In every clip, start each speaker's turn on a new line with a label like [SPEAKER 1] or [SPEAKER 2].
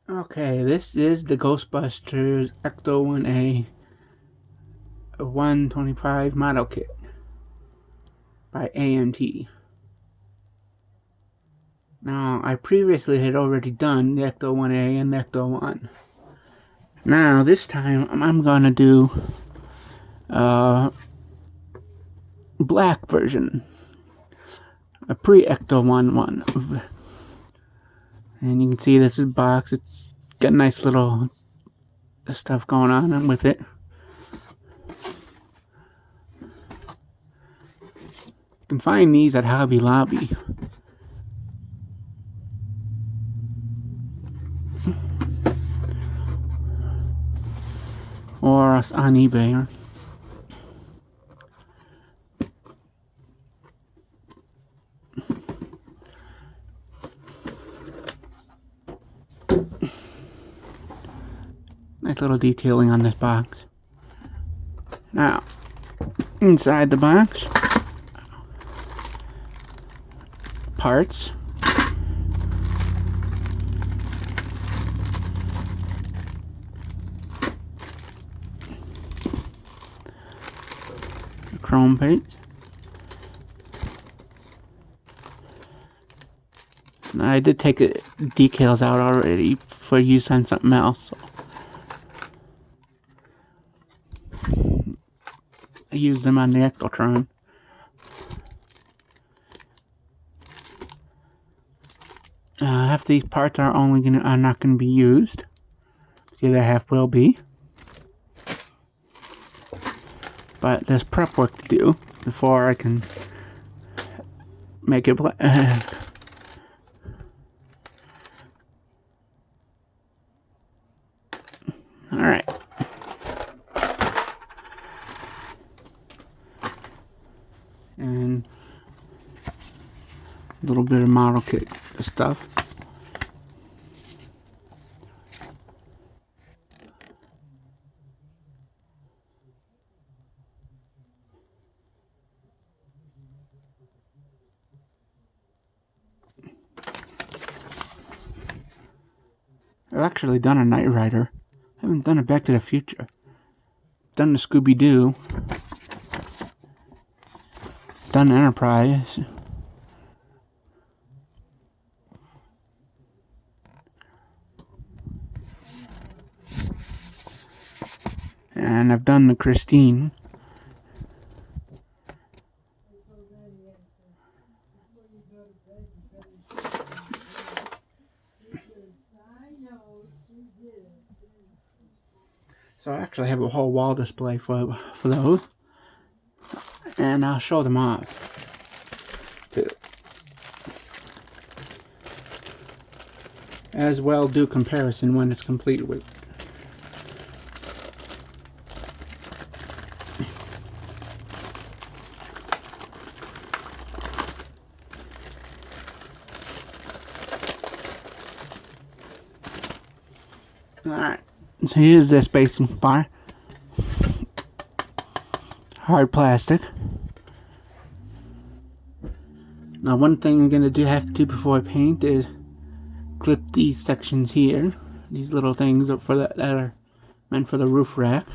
[SPEAKER 1] Okay, this is the Ghostbusters Ecto 1A 125 model kit by AMT. Now, I previously had already done the Ecto 1A and the Ecto 1. Now, this time, I'm gonna do a black version, a pre-Ecto 1. And you can see this is box. It's got nice little stuff going on with it. You can find these at Hobby Lobby. Or on eBay. Nice little detailing on this box. Now, inside the box, parts. Chrome paint. I did take the decals out already for use on something else. So I used them on the Ectotron. Half these parts are not gonna be used. The other half will be. But there's prep work to do before I can make it black. Alright. And a little bit of model kit stuff. I've actually done a Knight Rider. I haven't done a Back to the Future. Done the Scooby-Doo. Done Enterprise. And I've done the Christine. So I actually have a whole wall display for those. And I'll show them off too. As well do comparison when it's complete with. Alright, so here's this basing bar. Hard plastic. Now one thing I'm gonna have to do before I paint is clip these sections here. These little things that are meant for the roof rack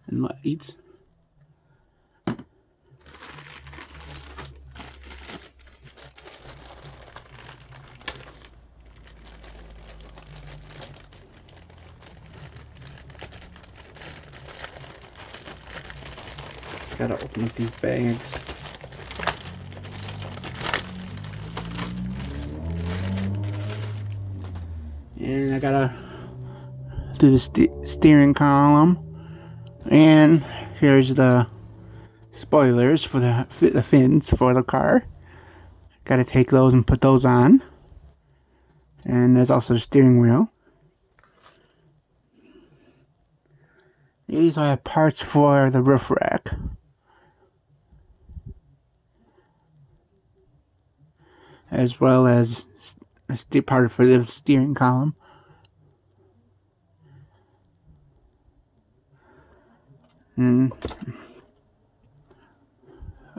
[SPEAKER 1] and lights. Gotta open up these bags. And I gotta do the steering column. And here's the spoilers for the fins for the car. Gotta take those and put those on. And there's also the steering wheel. These are parts for the roof rack. As well as a part for the steering column. And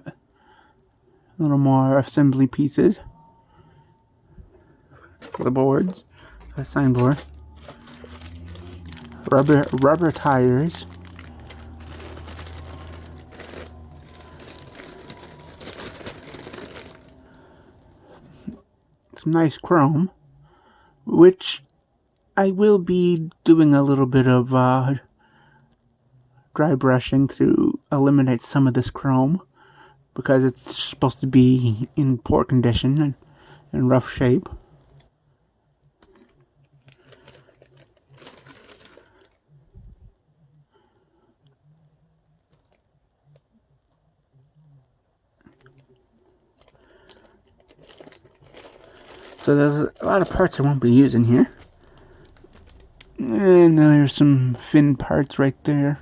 [SPEAKER 1] a little more assembly pieces for the boards. a signboard. Rubber tires. Some nice chrome, which I will be doing a little bit of dry brushing to eliminate some of this chrome, because it's supposed to be in poor condition and in rough shape. So there's a lot of parts I won't be using here. And there's some fin parts right there.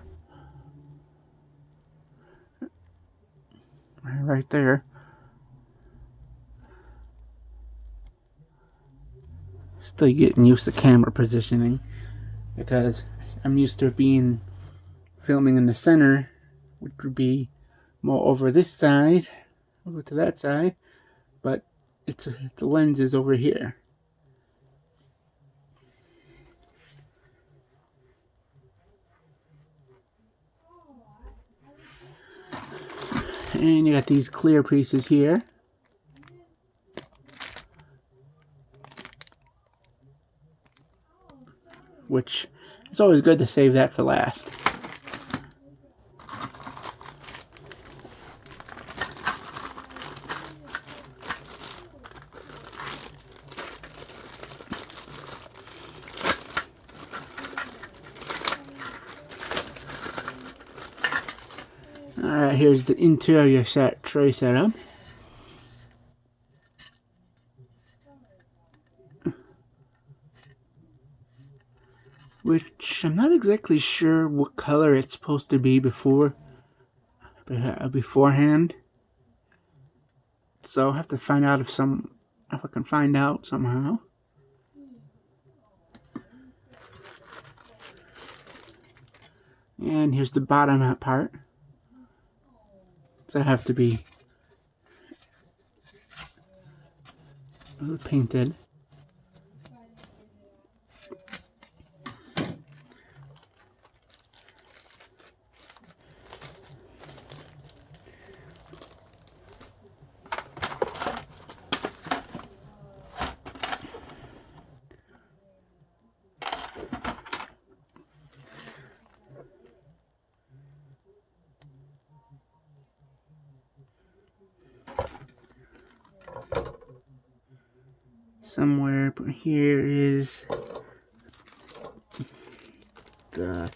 [SPEAKER 1] Right there. Still getting used to camera positioning, because I'm used to filming in the center, which would be more over this side, over to that side, but the lens is over here. And you got these clear pieces here. Which is always good to save that for last. Alright, here's the interior tray setup. Which I'm not exactly sure what color it's supposed to be beforehand. So I'll have to find out if I can find out somehow. And here's the bottom part. So I have to be painted. Somewhere here is the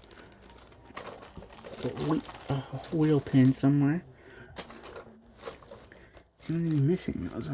[SPEAKER 1] wheel pin somewhere. Seem to be missing those.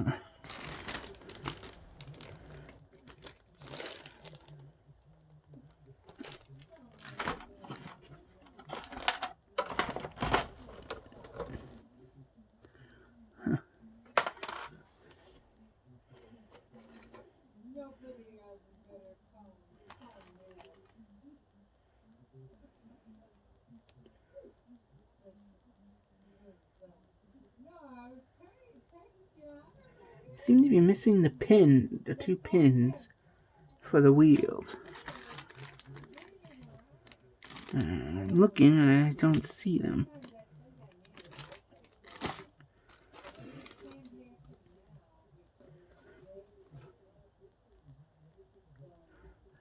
[SPEAKER 1] Seem to be missing the two pins for the wheels. I'm looking and I don't see them.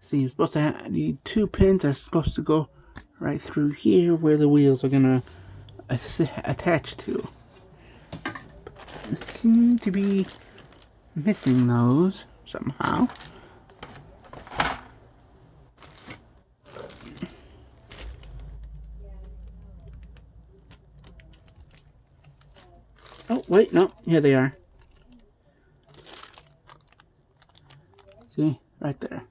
[SPEAKER 1] See, you're supposed to have the two pins are supposed to go right through here where the wheels are gonna attach to. I seem to be missing those somehow. Oh, wait, no, here they are. See, right there.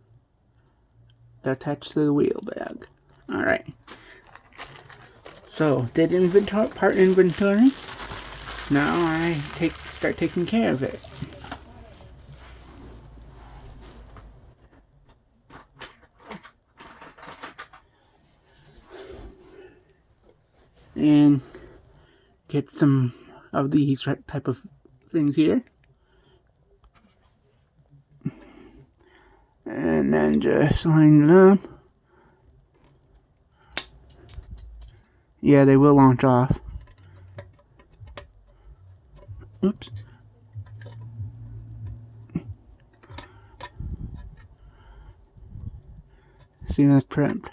[SPEAKER 1] They're attached to the wheel bag. Alright. So, did part inventory. Now I start taking care of it. And get some of these type of things here. And then just line it up. Yeah, they will launch off. Oops. See, that's prepped.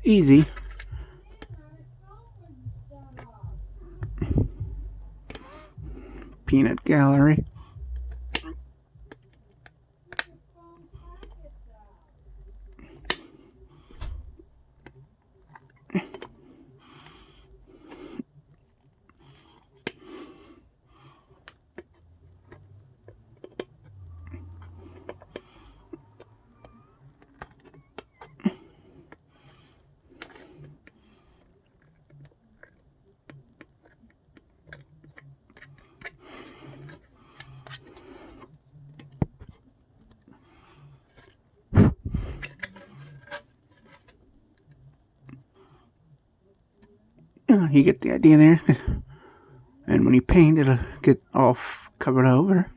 [SPEAKER 1] Easy. Peanut gallery. You get the idea there. And when you paint, it'll get all covered over.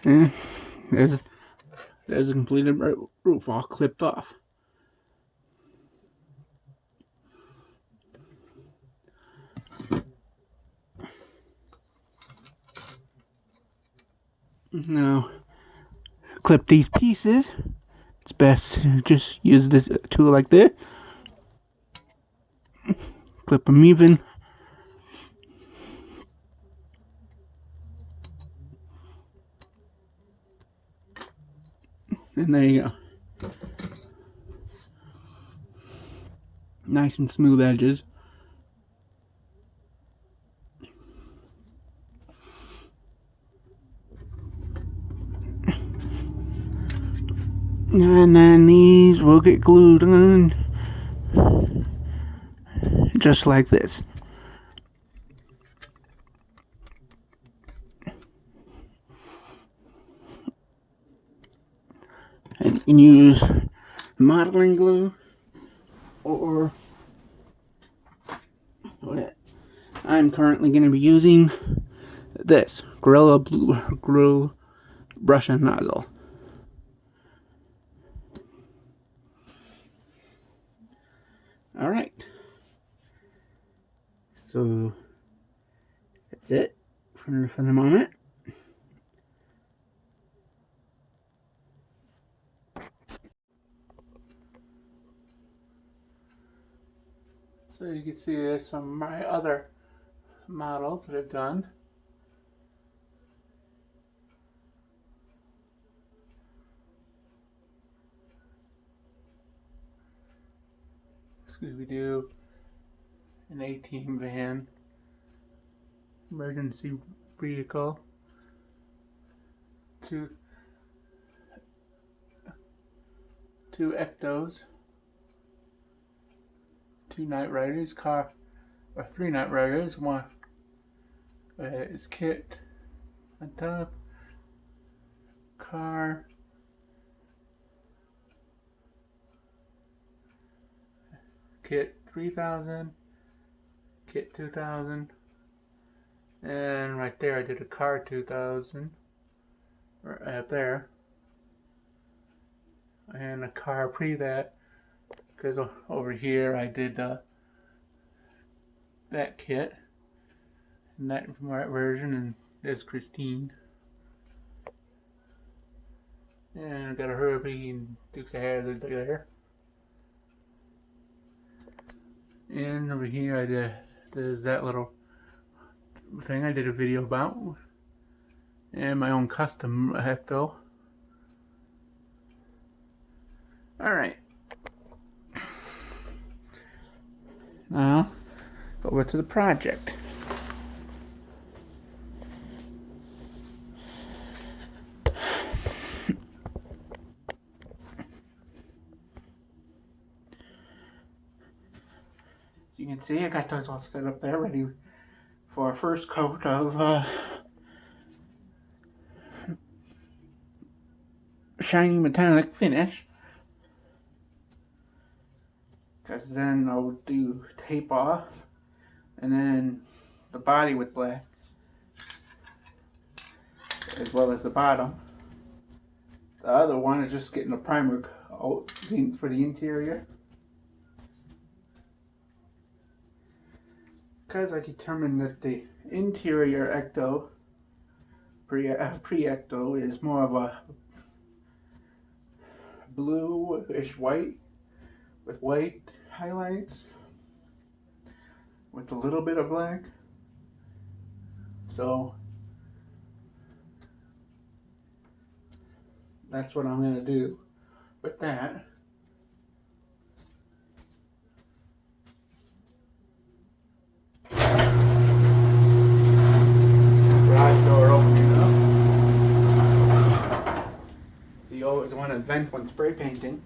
[SPEAKER 1] And there's a completed roof all clipped off. Now, clip these pieces. It's best to just use this tool like this. Clip them even. And there you go. Nice and smooth edges. And then these will get glued on. Just like this. And you can use modeling glue or what I'm currently going to be using this Gorilla Glue brush and nozzle. Alright, so that's it for the moment. So you can see there's some of my other models that I've done. Scooby-Doo, an A-Team van, emergency vehicle, two ectos, two Night Riders, three Night Riders, one is Kit on top, car, Kit 3000, Kit 2000, and right there I did a car 2000, right up there, and a car pre that, because over here I did that kit, and that version, and there's Christine. And I got a Herbie and Dukes of Hazzard there. And over here there's that little thing I did a video about. and my own custom ecto. Alright. Now, over to the project. As you can see, I got those all set up there, ready for our first coat of shiny metallic finish. Because then I'll do tape off, and then the body with black, as well as the bottom. The other one is just getting a primer coat for the interior. Because I determined that the interior ecto, pre-ecto, is more of a bluish white with white highlights with a little bit of black. So that's what I'm going to do with that. Garage door opening up. So you always want to vent when spray painting.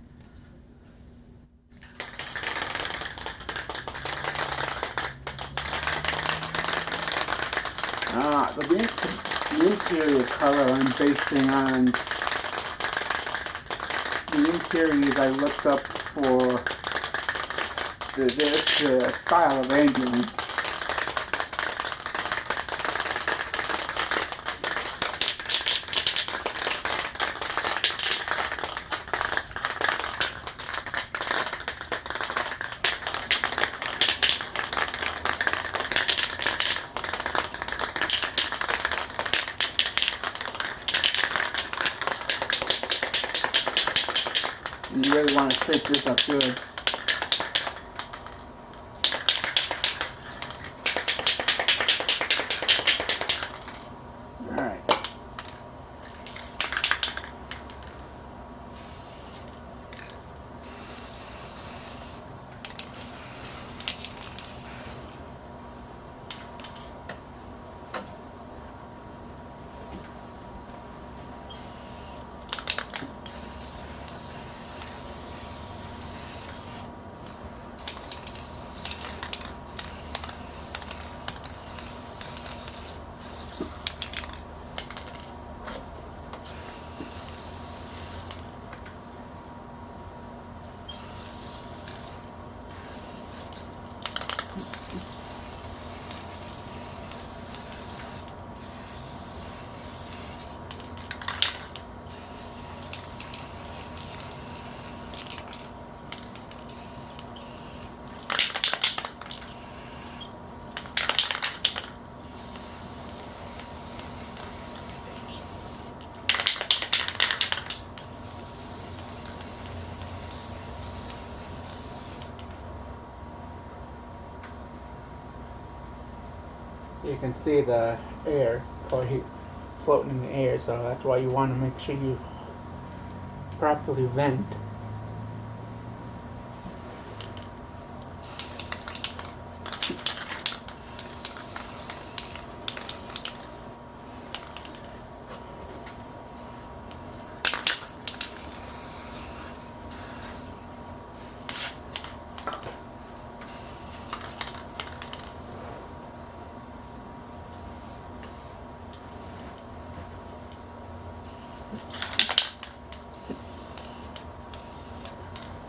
[SPEAKER 1] The interior color I'm basing on the interiors I looked up for this style of ambulance. You really want to shape this up good. Alright. You can see the air floating in the air, so that's why you want to make sure you properly vent.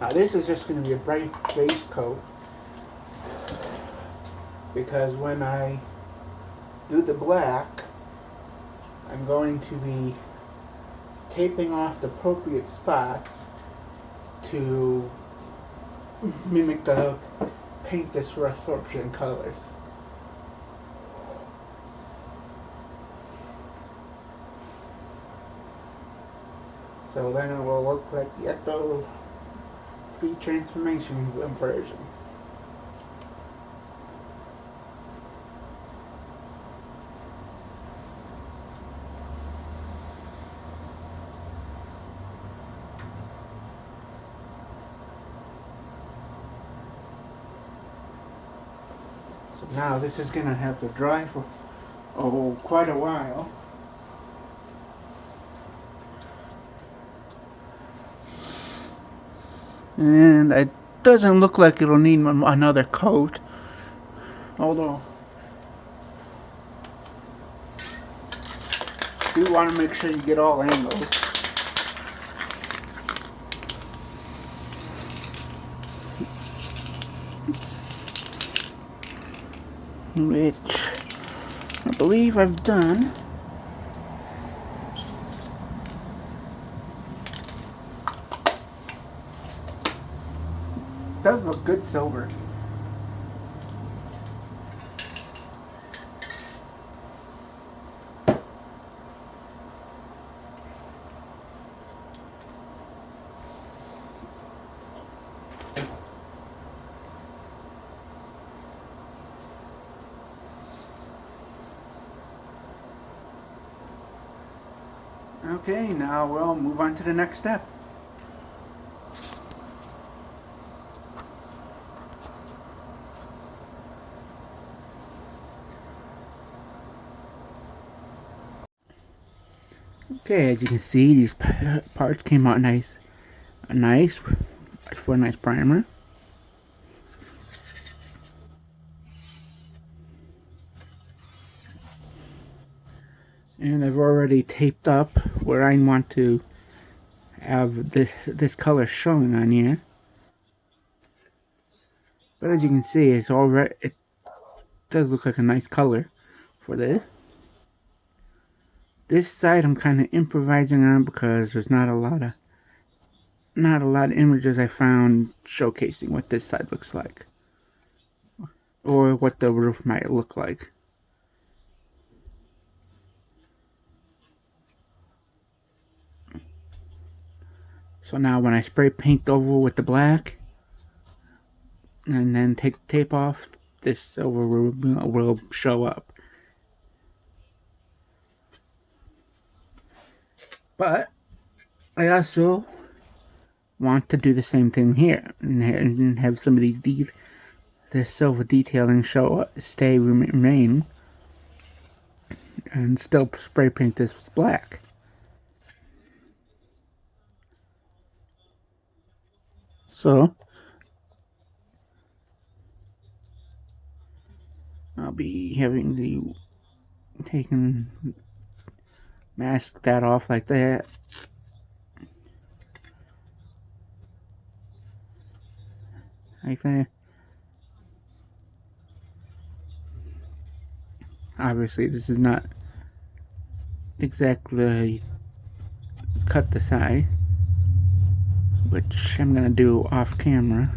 [SPEAKER 1] Now this is just going to be a bright base coat, because when I do the black, I'm going to be taping off the appropriate spots to mimic the paint disruption colors. So then it will look like the ecto pre-transformation version. So now this is gonna have to dry for quite a while. And it doesn't look like it'll need another coat, although you want to make sure you get all angles. Which I believe I've done. It does look good silver. Okay, now we'll move on to the next step. Okay, as you can see, these parts came out nice for a nice primer. And I've already taped up where I want to have this color showing on here. But as you can see, it does look like a nice color for this. This side I'm kind of improvising on because there's not a lot of images I found showcasing what this side looks like or what the roof might look like. So now when I spray paint over with the black and then take the tape off, this silver will show up. But I also want to do the same thing here and have some of these the silver detailing remain, and still spray paint this black. So I'll be having to mask that off like that. Like that. Obviously this is not exactly cut the side, which I'm gonna do off camera.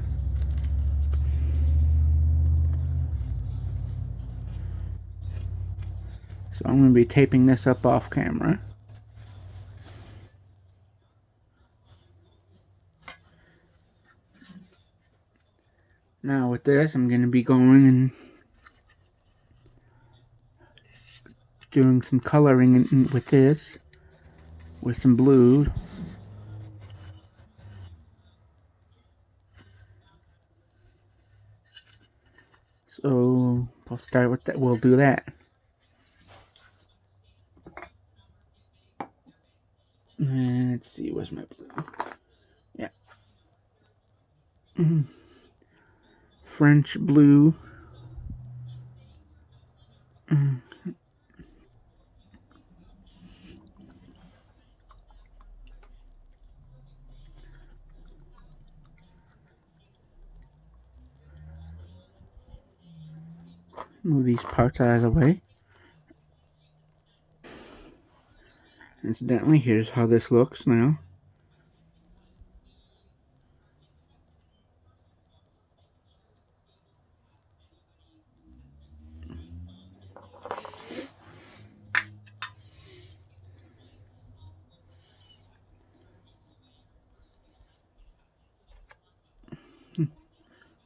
[SPEAKER 1] So I'm gonna be taping this up off camera. Now with this, I'm gonna be going and doing some coloring with this, with some blue. So we'll start with that. We'll do that. And let's see, where's my blue? Yeah. French blue. Move these parts out of the way. Incidentally, here's how this looks now.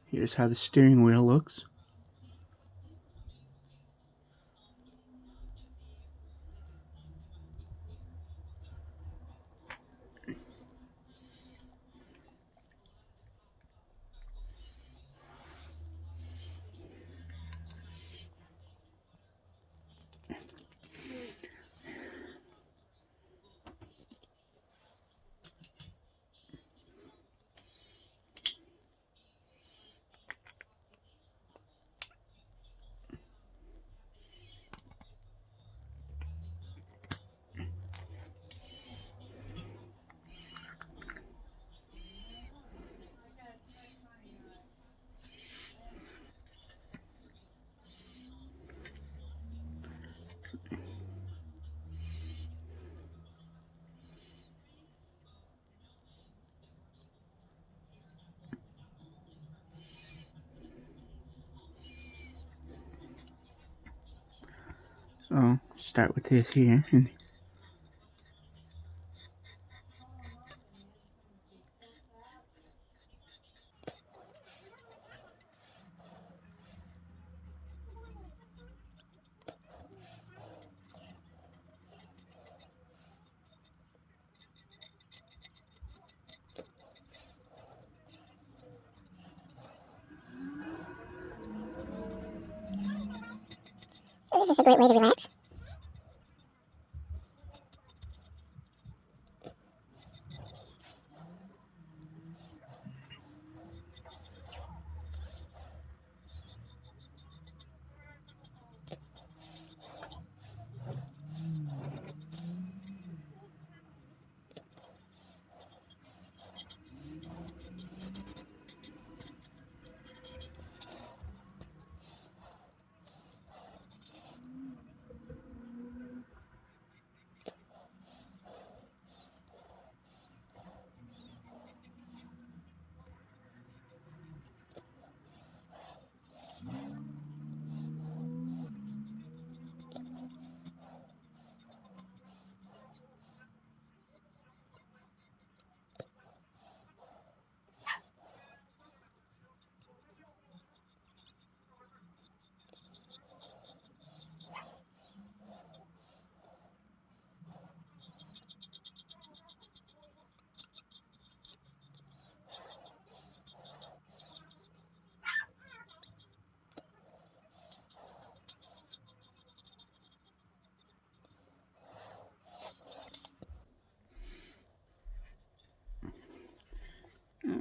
[SPEAKER 1] Here's how the steering wheel looks. So start with this here. And
[SPEAKER 2] This is a great way to relax.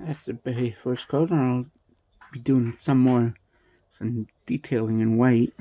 [SPEAKER 1] that's the very first coat. And I'll be doing some detailing in white.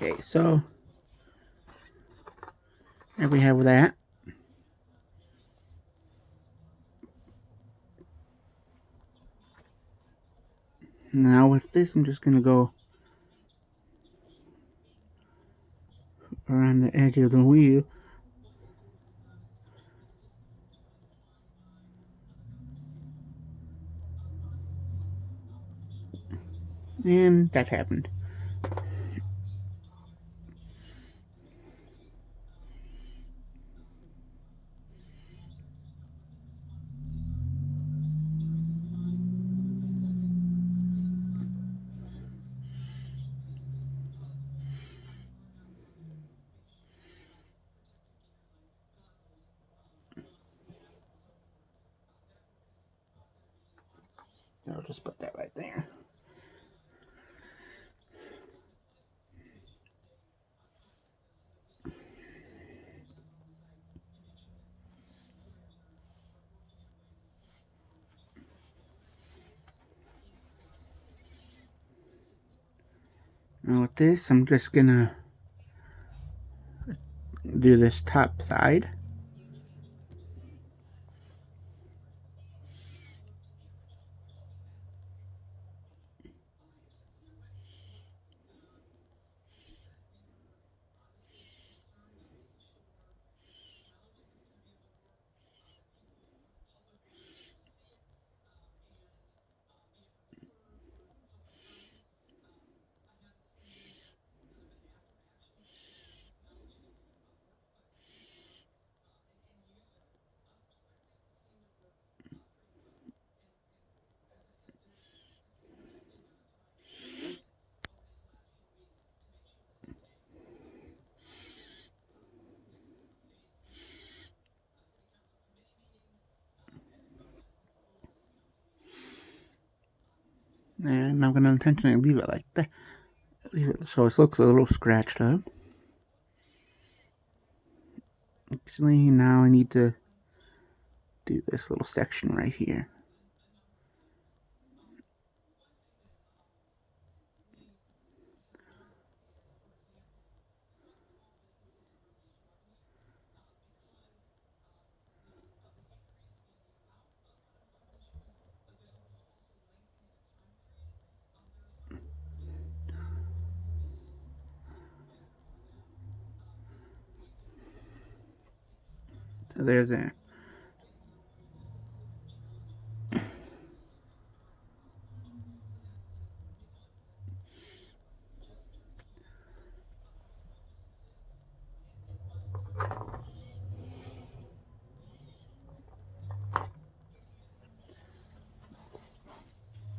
[SPEAKER 1] Okay, so there we have that. Now with this, I'm just gonna go around the edge of the wheel. And that happened. So I'll just put that right there. Now with this, I'm just gonna do this top side. And I'm gonna intentionally leave it like that. Leave it so it looks a little scratched up. Actually, now I need to do this little section right here. So there's that.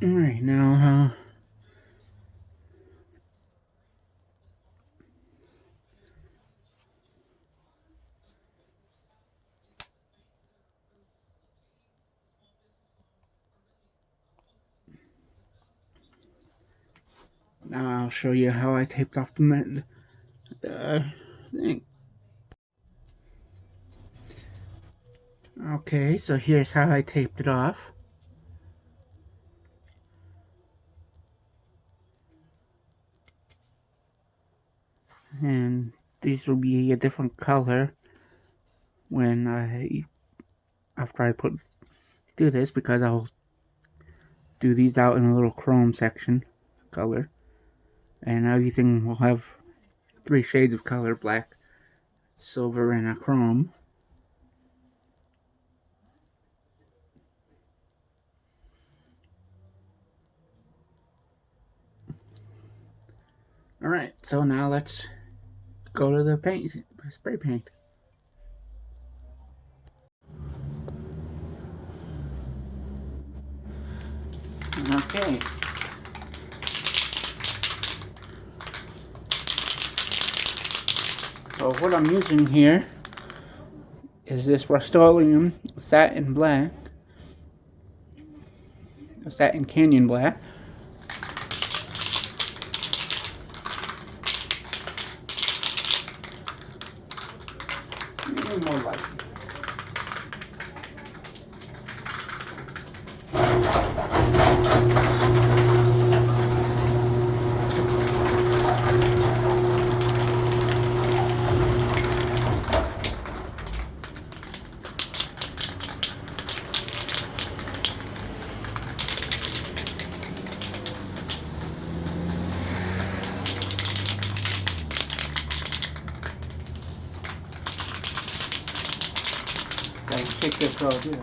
[SPEAKER 1] Alright, now I'll show you how I taped off the thing. Okay, so here's how I taped it off. And these will be a different color when after I do this, because I'll do these out in a little chrome section color, and everything will have 3 shades of color: black, silver, and a chrome. Alright, so now let's go to the spray paint. Okay. So what I'm using here is this Rust-Oleum Satin Black, Satin Canyon Black. Maybe more light. Gotta shake this all here.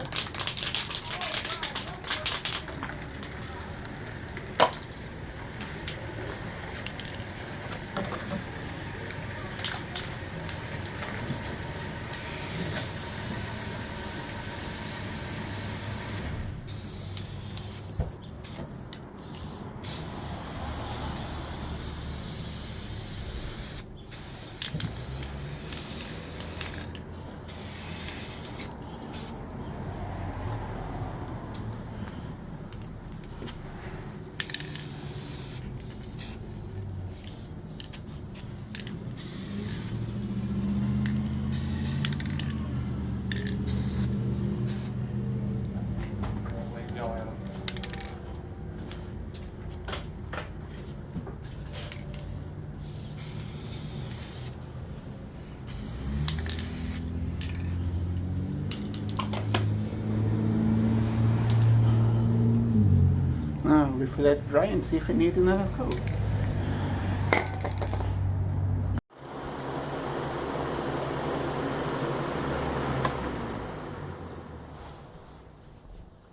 [SPEAKER 1] Now wait for that to dry and see if it needs another coat.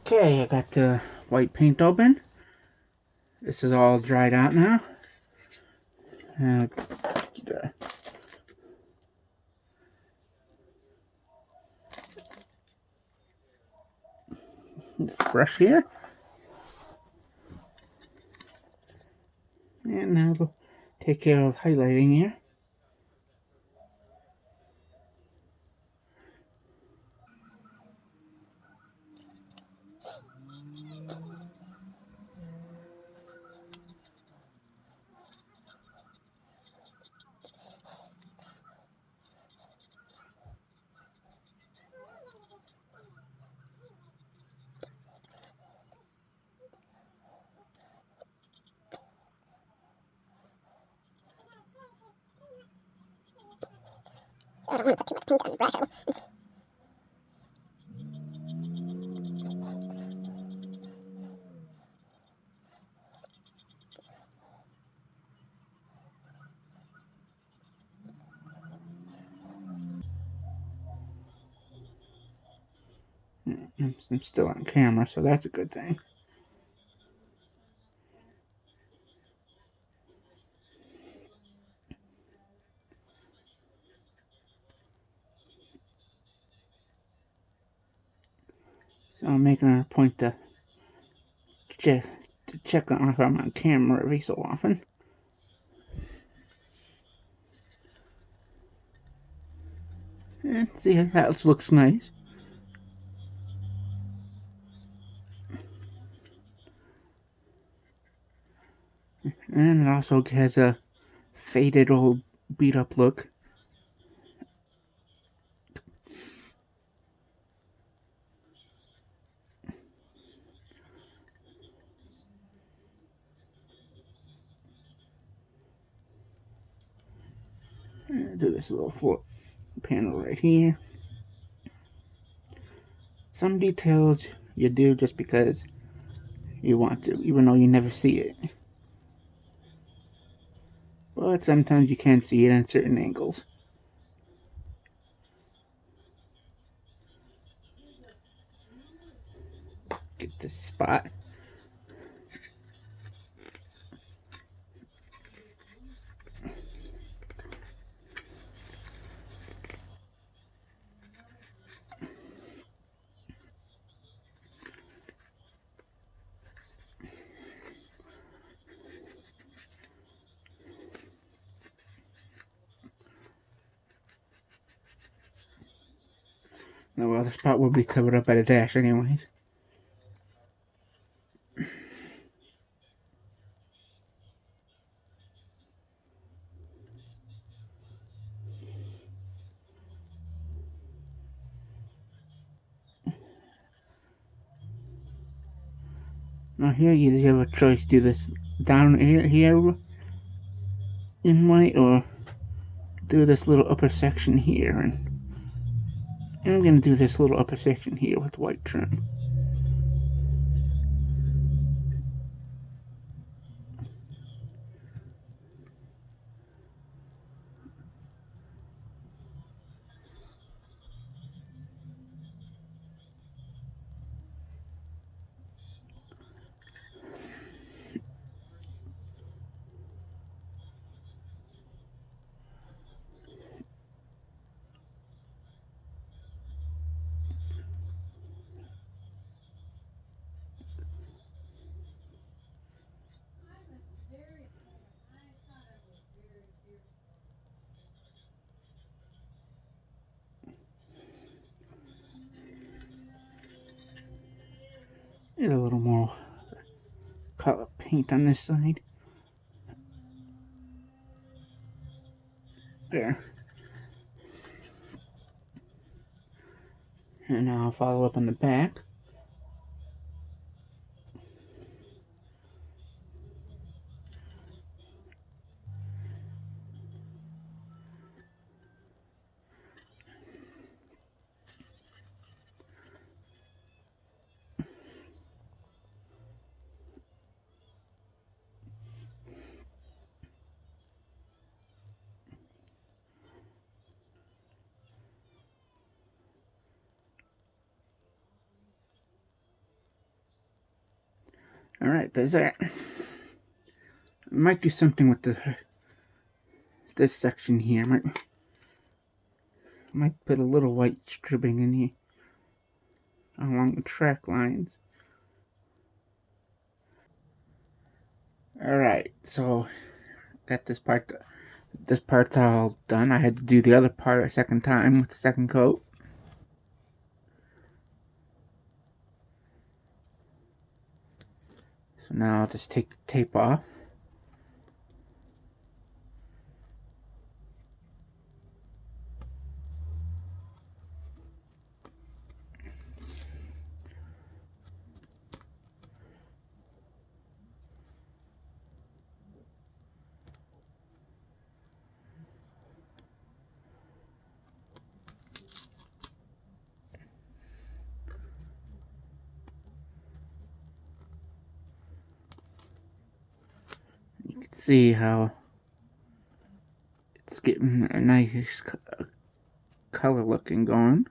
[SPEAKER 1] Okay, I got the white paint open. This is all dried out now. And this brush here. And now we'll take care of highlighting here.
[SPEAKER 2] I don't want to put too much paint on the brush.
[SPEAKER 1] I'm still on camera, so that's a good thing. So I'm making it a point to check on if I'm on camera every so often. And see how that looks nice. And it also has a faded old beat up look. And do this little floor panel right here. Some details you do just because you want to, even though you never see it. But sometimes you can see it in certain angles. Get this spot. Oh well, the spot will be covered up by the dash anyways. Now here you have a choice: do this down here in white, or do this little upper section here. And I'm gonna do this little upper section here with white trim. Get a little more color paint on this side. There. And now I'll follow up on the back. Alright, there's that. I might do something with this section here. Might put a little white stripping in here along the track lines. Alright, so got this part. This part's all done. I had to do the other part a second time with the second coat. So now I'll just take the tape off. see how it's getting a nice color looking going.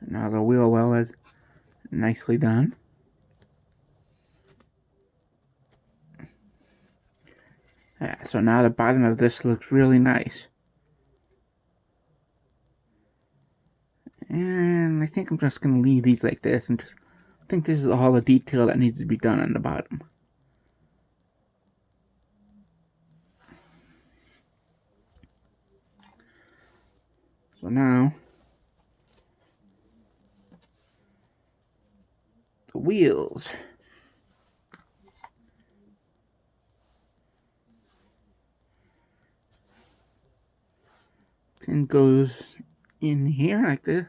[SPEAKER 1] So now the wheel well is nicely done. Yeah, so now the bottom of this looks really nice. And I think I'm just going to leave these like this and just I think this is all the detail that needs to be done on the bottom. So now the wheels. Pin goes in here like this.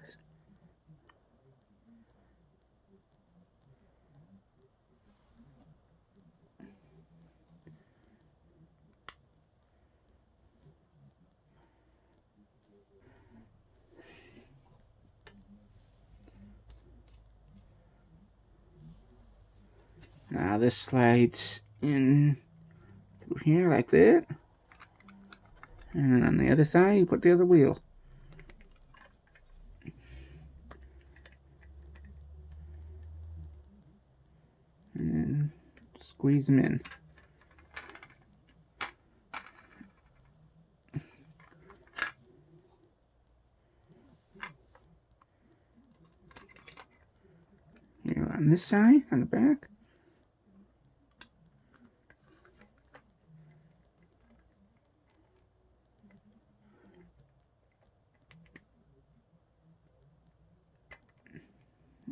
[SPEAKER 1] Now this slides in through here like that. And then on the other side, you put the other wheel. And squeeze them in. Here on this side, on the back.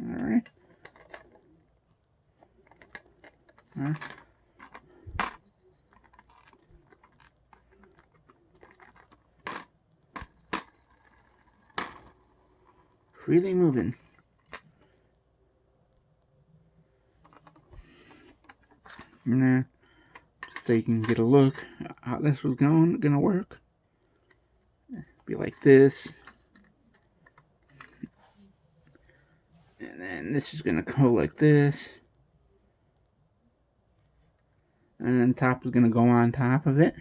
[SPEAKER 1] Alright. Freely moving. Now, so you can get a look at how this was gonna work. Be like this. And then this is gonna go like this. And then top is gonna go on top of it.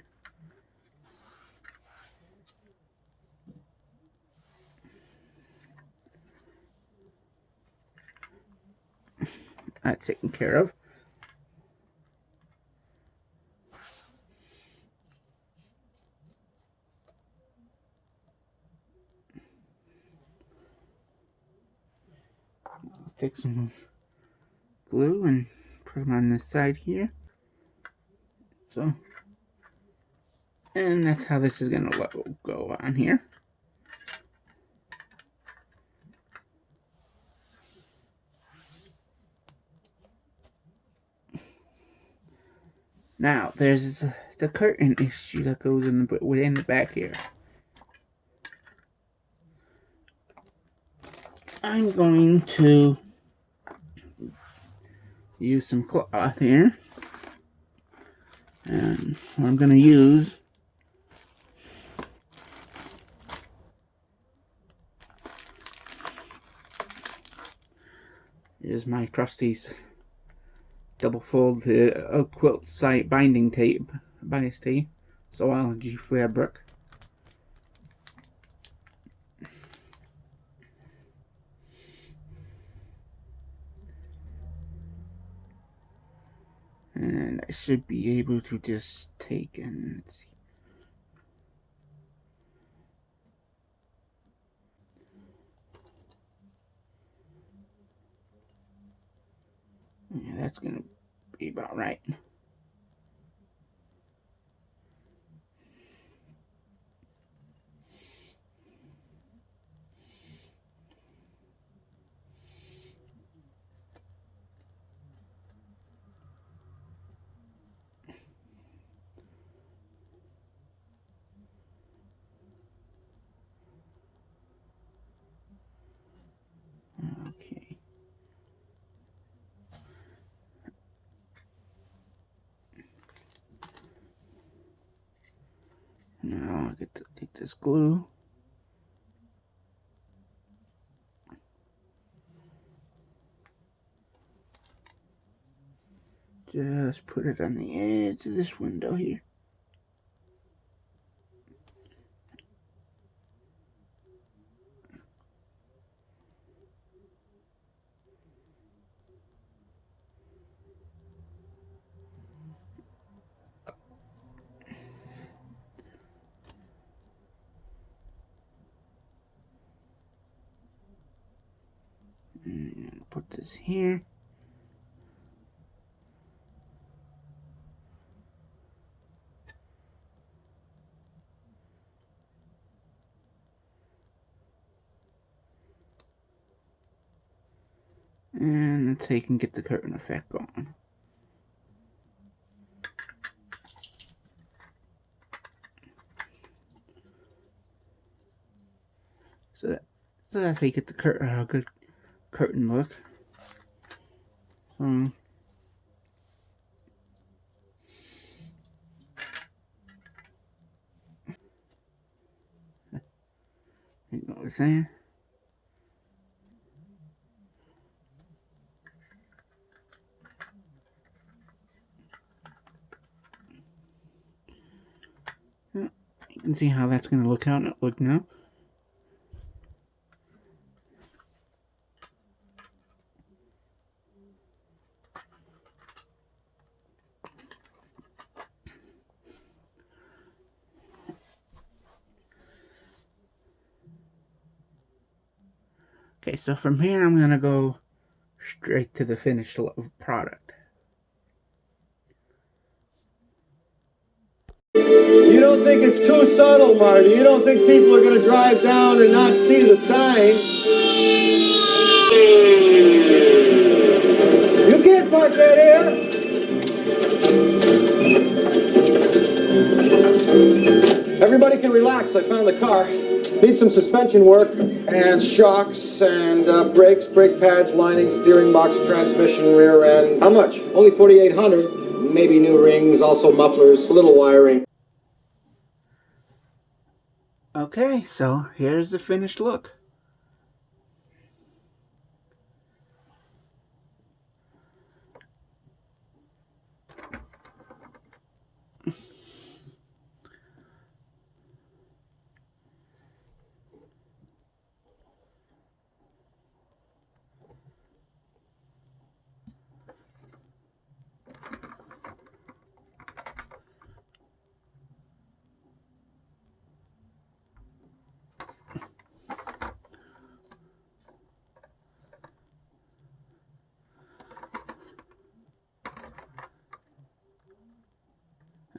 [SPEAKER 1] That's taken care of. Take some glue and put them on this side here. So, and that's how this is gonna go on here. Now, there's the curtain issue that goes within the back here. I'm going to use some cloth here. And what I'm going to use is my trusty double fold quilt site binding tape, bias tape, zoology fabric. And I should be able to just take and let's see. Yeah, that's gonna be about right. Okay. I'll get this glue. Just put it on the edge of this window here. And put this here. And that's how you can get the curtain effect going. So that's how you get the good curtain look. You know what I'm saying? Yeah, you can see how that's going to look now. Okay, so from here I'm going to go straight to the finished product.
[SPEAKER 3] You don't think it's too subtle, Marty? You don't think people are going to drive down and not see the sign? You can't park that here. Everybody can relax. I found the car. Need some suspension work and shocks and brakes, brake pads, lining, steering box, transmission, rear end. How much? Only $4,800. Maybe new rings, also mufflers, a little wiring.
[SPEAKER 1] Okay, so here's the finished look.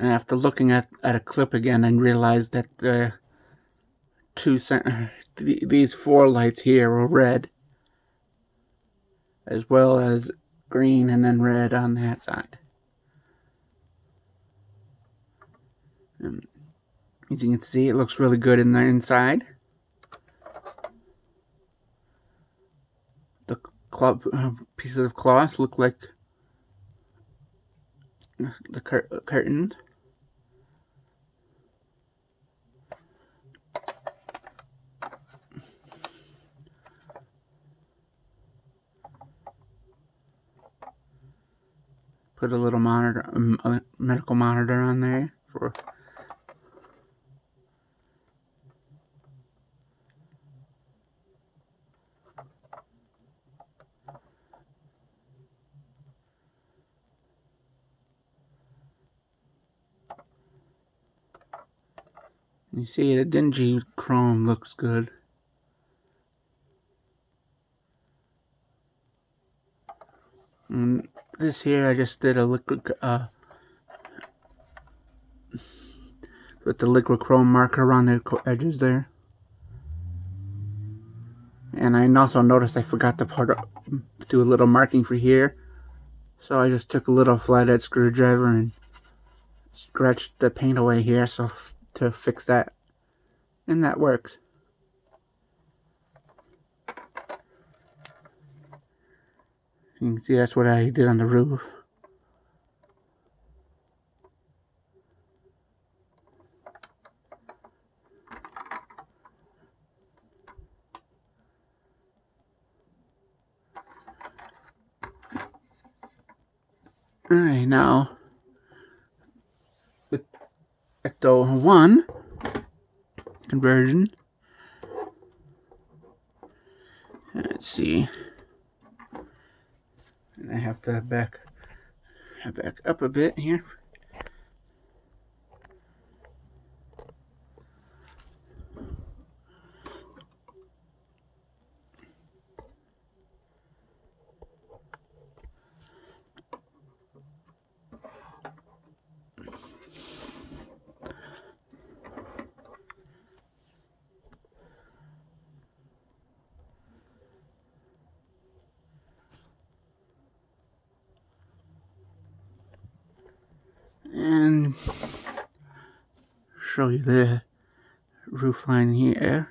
[SPEAKER 1] And after looking at a clip again, I realized that these four lights here were red, as well as green and then red on that side. And as you can see, it looks really good in the inside. The pieces of cloth look like the curtains. Put a little monitor, a medical monitor on there for. You see, the dingy chrome looks good. And this here, I just did a liquid, with the liquid chrome marker around the edges there. And I also noticed I forgot to do a little marking for here. So I just took a little flathead screwdriver and scratched the paint away here to fix that. And that works. You can see that's what I did on the roof. Alright, now with ecto 1 conversion. Let's see. And I have to back up a bit here. And show you the roof line here.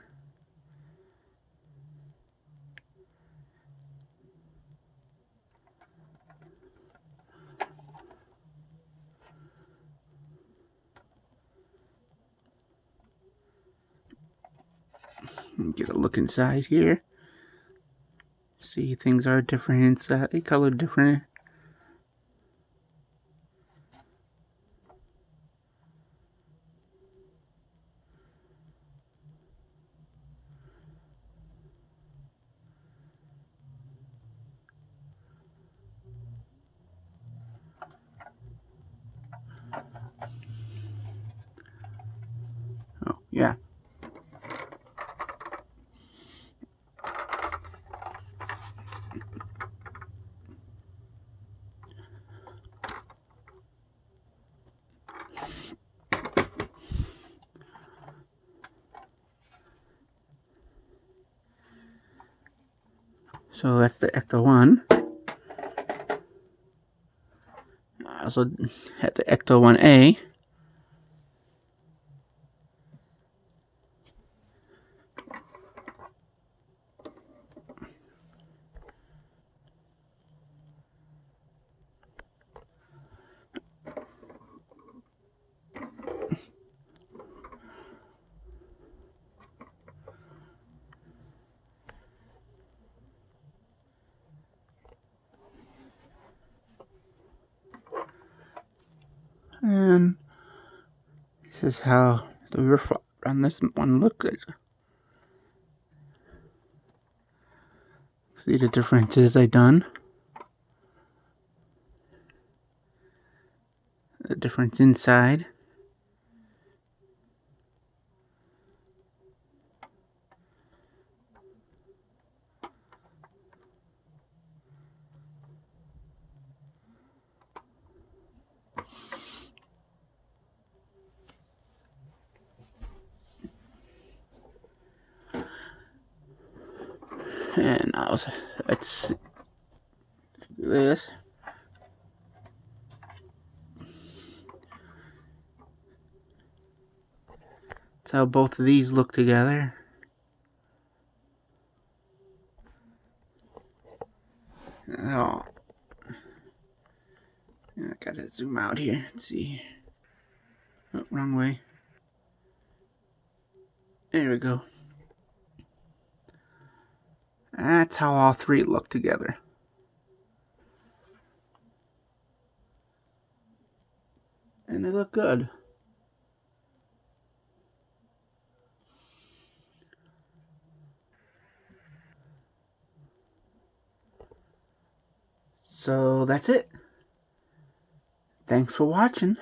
[SPEAKER 1] Get a look inside here. See, things are different inside, colored different. Oh, yeah. So that's the ecto 1. I also had the ecto 1A. And this is how the roof on this one looks like. See the differences I done. The difference inside. And now let's do this. That's how both of these look together. Oh, I gotta zoom out here and see. Oh, wrong way. There we go. That's how all three look together. And they look good. So that's it. Thanks for watching.